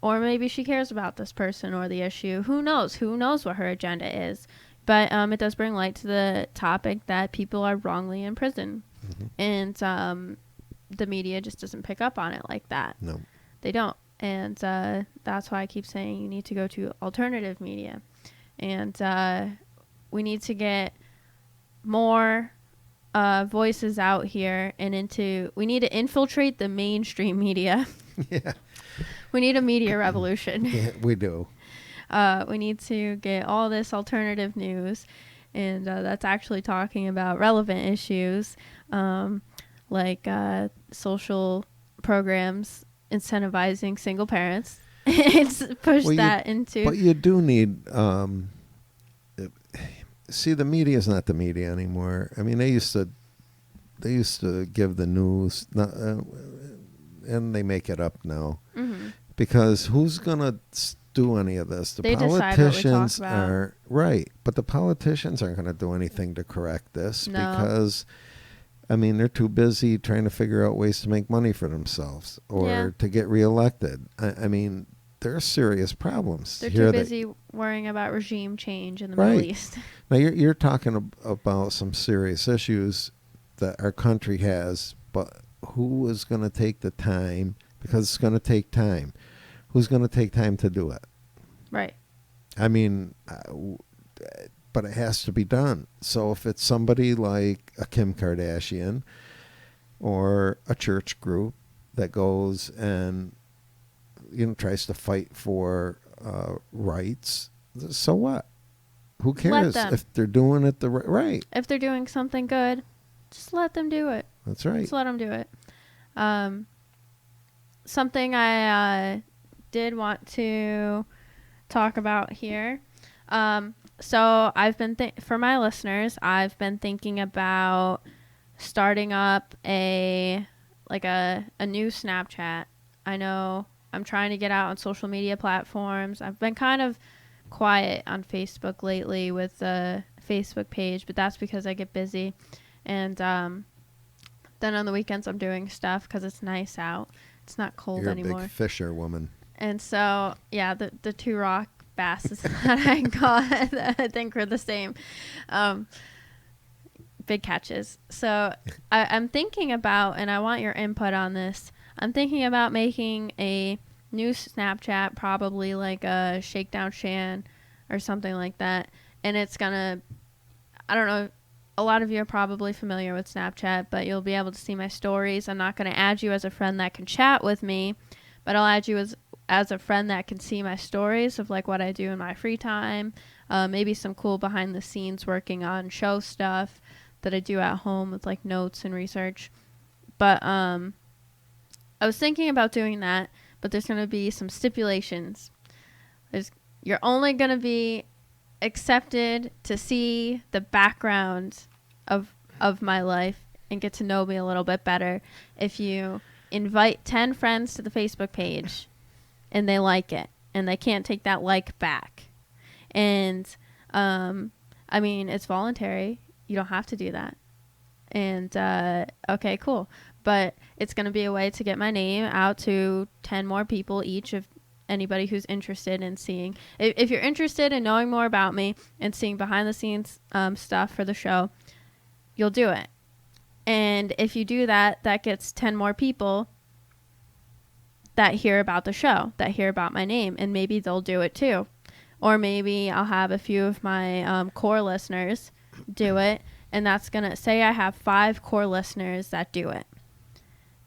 Or maybe she cares about this person or the issue. Who knows? Who knows what her agenda is? But it does bring light to the topic that people are wrongly in prison. Mm-hmm. And the media just doesn't pick up on it like that. No. They don't. And that's why I keep saying you need to go to alternative media. And we need to get more voices out here and we need to infiltrate the mainstream media. Yeah. We need a media revolution. Yeah, we do. We need to get all this alternative news, and that's actually talking about relevant issues, like social programs incentivizing single parents. It's pushed into... But you do need... see, the media is not the media anymore. I mean, they used to give the news... and they make it up now. Mm-hmm. Because who's going to do any of this? The politicians are... Right. But the politicians aren't going to do anything to correct this because, I mean, they're too busy trying to figure out ways to make money for themselves or to get reelected. I mean, there are serious problems. They're too busy worrying about regime change in the Middle East. Now, you're talking about some serious issues that our country has, but who is going to take the time? Because it's going to take time. Who's going to take time to do it? Right. I mean, but it has to be done. So if it's somebody like a Kim Kardashian or a church group that goes and, you know, tries to fight for rights, so what? Who cares if they're doing it the right? If they're doing something good, just let them do it. That's right. Just let them do it. Something I did want to talk about here. So I've been for my listeners, I've been thinking about starting up a new Snapchat. I know I'm trying to get out on social media platforms. I've been kind of quiet on Facebook lately with the Facebook page, but that's because I get busy. And then on the weekends I'm doing stuff because it's nice out. It's not cold You're anymore. a big fisher woman. And so, yeah, the two rock basses that I got, I think were the same. Big catches. So I'm thinking about, and I want your input on this, I'm thinking about making a new Snapchat, probably like a Shakedown Shan or something like that. And it's going to, I don't know, a lot of you are probably familiar with Snapchat, but you'll be able to see my stories. I'm not going to add you as a friend that can chat with me, but I'll add you as a friend that can see my stories of like what I do in my free time, maybe some cool behind the scenes working on show stuff that I do at home with like notes and research. But I was thinking about doing that, but there's going to be some stipulations. You're only going to be accepted to see the background of my life and get to know me a little bit better if you invite 10 friends to the Facebook page and they like it and they can't take that like back. And I mean, it's voluntary. You don't have to do that. And okay, cool. But it's going to be a way to get my name out to 10 more people each, of anybody who's interested in seeing. If you're interested in knowing more about me and seeing behind the scenes stuff for the show, you'll do it. And if you do that, that gets 10 more people that hear about the show, that hear about my name, and maybe they'll do it too. Or maybe I'll have a few of my core listeners do it, and that's going to say I have 5 core listeners that do it.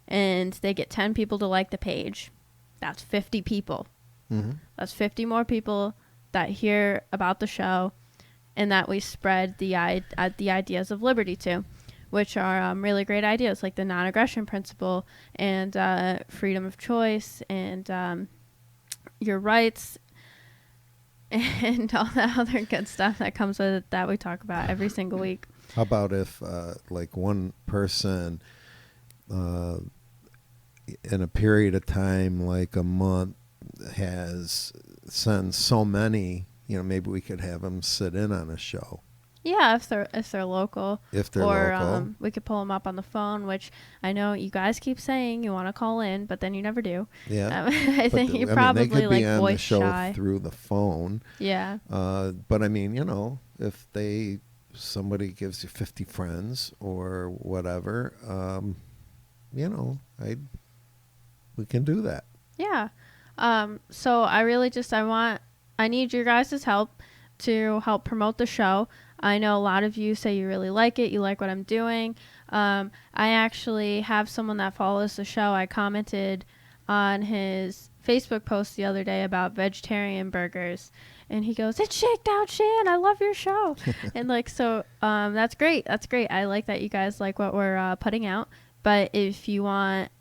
And they get 10 people to like the page. That's 50 people. Mm-hmm. That's 50 more people that hear about the show and that we spread the ideas of liberty to, which are really great ideas like the non-aggression principle and freedom of choice and your rights and all that other good stuff that comes with it that we talk about every single week. How about if like one person in a period of time, like a month, sends so many, maybe we could have them sit in on a show. Yeah, if they're local. If they're local. We could pull them up on the phone, which I know you guys keep saying you want to call in, but then you never do. Yeah. I think you probably they could like be on voice the show shy through the phone. Yeah. But I mean, if somebody gives you 50 friends or whatever, we can do that. Yeah. So I need your guys' help to help promote the show. I know a lot of you say you really like it. You like what I'm doing. I actually have someone that follows the show. I commented on his Facebook post the other day about vegetarian burgers. And he goes, "It's Shakedown Shan. I love your show." And that's great. That's great. I like that you guys like what we're putting out. But if you want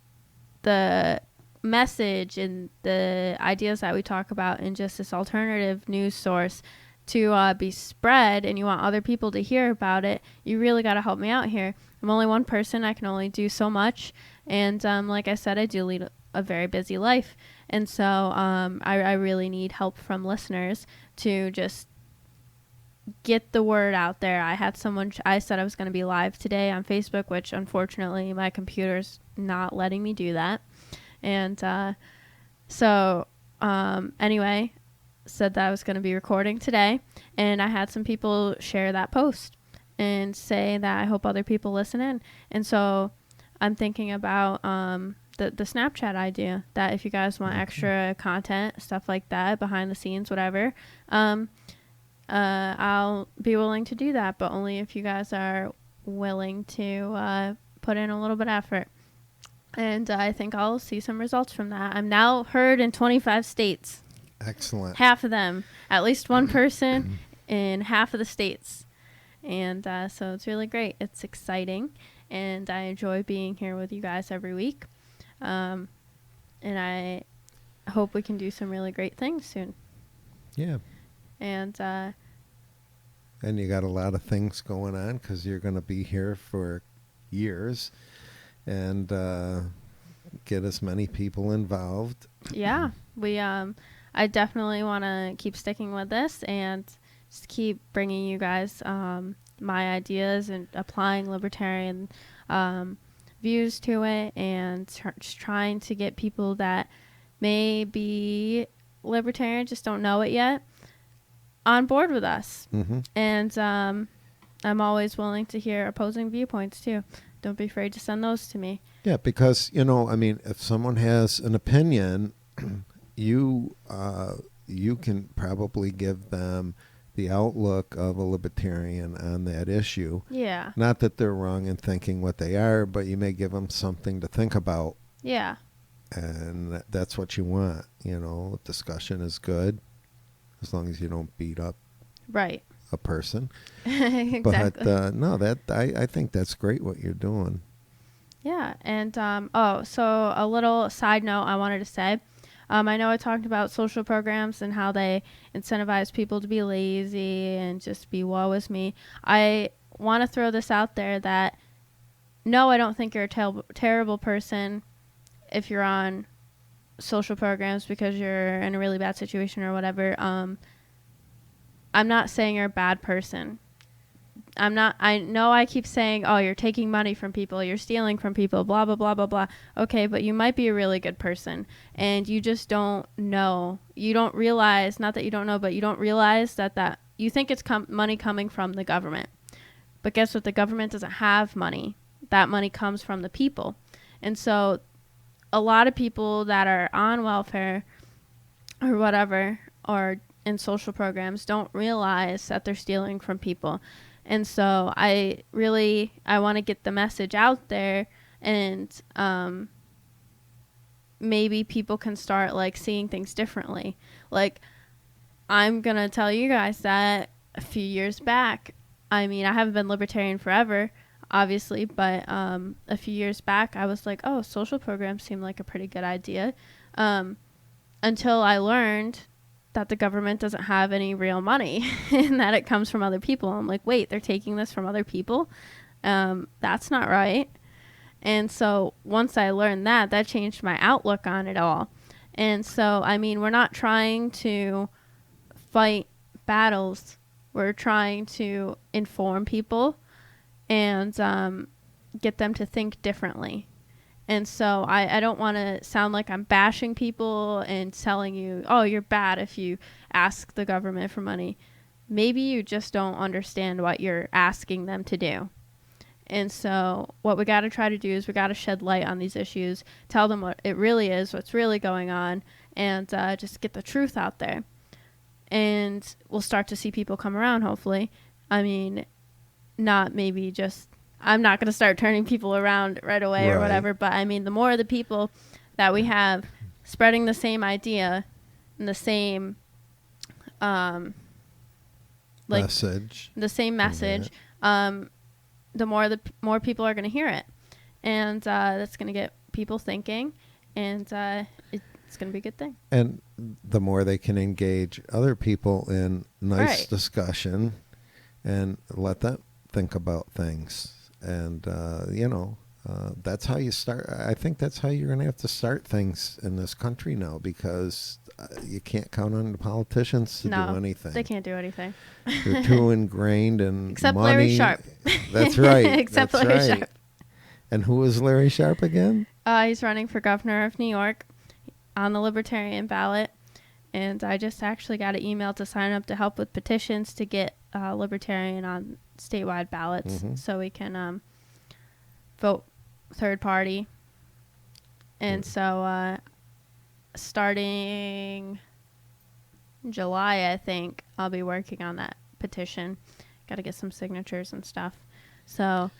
the message and the ideas that we talk about in just this alternative news source to be spread, and you want other people to hear about it, you really got to help me out here. I'm only one person. I can only do so much. And like I said, I do lead a very busy life. And so I really need help from listeners to just get the word out there. I said I was going to be live today on Facebook, which unfortunately my computer's not letting me do that. And anyway, said that I was going to be recording today, and I had some people share that post and say that I hope other people listen in. And so I'm thinking about the Snapchat idea, that if you guys want extra content, stuff like that, behind the scenes, whatever, I'll be willing to do that, but only if you guys are willing to put in a little bit of effort. And I think I'll see some results from that. I'm now heard in 25 states. Excellent. Half of them. At least one person in half of the states. And so it's really great. It's exciting. And I enjoy being here with you guys every week. And I hope we can do some really great things soon. Yeah. And and you got a lot of things going on because you're going to be here for years, and get as many people involved. Yeah, we I definitely want to keep sticking with this and just keep bringing you guys my ideas and applying libertarian views to it, and just trying to get people that may be libertarian, just don't know it yet, on board with us. Mm-hmm. And I'm always willing to hear opposing viewpoints too. Don't be afraid to send those to me. Yeah, because I mean, if someone has an opinion, you you can probably give them the outlook of a libertarian on that issue. Yeah. Not that they're wrong in thinking what they are, but you may give them something to think about, Yeah. and that's what you want. Discussion is good as long as you don't beat up Right. a person. Exactly. But no, I think that's great what you're doing. Yeah. And so a little side note I wanted to say. I know I talked about social programs and how they incentivize people to be lazy and just be woe is me. I want to throw this out there that no, I don't think you're a terrible person if you're on social programs because you're in a really bad situation or whatever. I'm not saying you're a bad person. I know I keep saying, oh, you're taking money from people, you're stealing from people, blah, blah, blah, blah, blah. Okay, but you might be a really good person, and you just don't know. You don't realize, not that you don't know, but you don't realize that you think it's money coming from the government. But guess what? The government doesn't have money. That money comes from the people. And so a lot of people that are on welfare or whatever, or in social programs, don't realize that they're stealing from people. And so I want to get the message out there, and maybe people can start like seeing things differently. Like, I'm going to tell you guys that a few years back, I mean, I haven't been libertarian forever, obviously, but a few years back, I was like, oh, social programs seem like a pretty good idea, until I learned that the government doesn't have any real money and that it comes from other people. I'm like, wait, they're taking this from other people? That's not right. And so once I learned that changed my outlook on it all. And so, I mean, we're not trying to fight battles. We're trying to inform people and get them to think differently. And so I don't want to sound like I'm bashing people and telling you, oh, you're bad if you ask the government for money. Maybe you just don't understand what you're asking them to do. And so what we got to try to do is we got to shed light on these issues, tell them what it really is, what's really going on, and just get the truth out there. And we'll start to see people come around, hopefully. I mean, not maybe just... I'm not going to start turning people around right away or whatever, but I mean, the more of the people that we have spreading the same idea and the same message, the more people are going to hear it, and that's going to get people thinking, and it's going to be a good thing. And the more they can engage other people in nice discussion and let them think about things. And, that's how you start. I think that's how you're going to have to start things in this country now, because you can't count on the politicians to do anything. They can't do anything. They're too ingrained in Except money. Larry Sharp. That's right. Except that's Larry right. Sharp. And who is Larry Sharp again? He's running for governor of New York on the Libertarian ballot. And I just actually got an email to sign up to help with petitions to get Libertarian on statewide ballots, so we can vote third party. And so starting July, I think, I'll be working on that petition. Got to get some signatures and stuff. So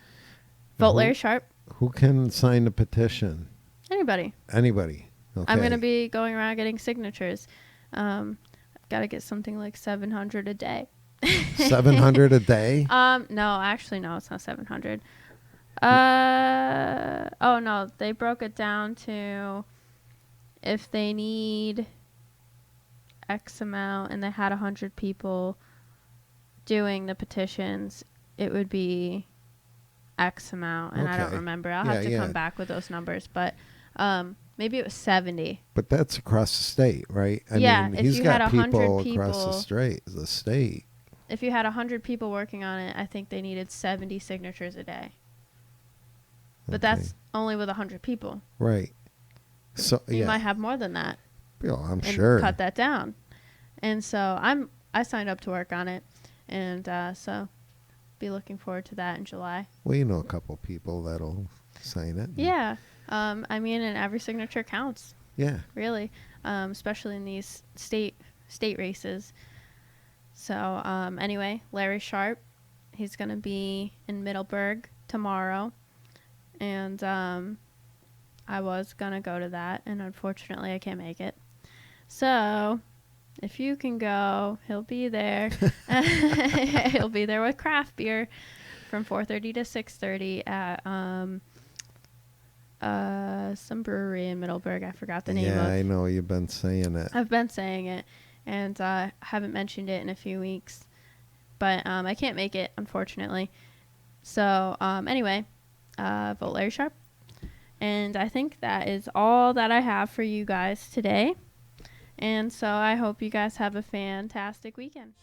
vote Larry Sharp. Who can sign the petition? Anybody. Okay. I'm going to be going around getting signatures. I've got to get something like 700 a day. 700 a day? No, actually, no, it's not 700. Oh no, they broke it down to if they need X amount and they had 100 people, doing the petitions, it would be X amount, and I don't Okay. remember. I'll Yeah, have to yeah. come back with those numbers, but maybe it was 70. But that's across the state, right? I Yeah, mean, if he's you had got 100 people across people, the state. if you had 100 people working on it, I think they needed 70 signatures a day. But Okay. that's only with 100 people. Right. So You yeah, might have more than that. I'm And sure. cut that down. And so I signed up to work on it, and so be looking forward to that in July. Well, you know a couple people that'll sign it. Yeah. I mean, and every signature counts, Yeah. really, especially in these state races. So anyway, Larry Sharp, he's going to be in Middleburg tomorrow, and I was going to go to that, and unfortunately I can't make it. So if you can go, he'll be there. He'll be there with craft beer from 4:30 to 6:30 at some brewery in Middleburg. I forgot the name of. Yeah, I know you've been saying it. I've been saying it, and haven't mentioned it in a few weeks. But I can't make it, unfortunately. So anyway, vote Larry Sharp. And I think that is all that I have for you guys today. And so I hope you guys have a fantastic weekend.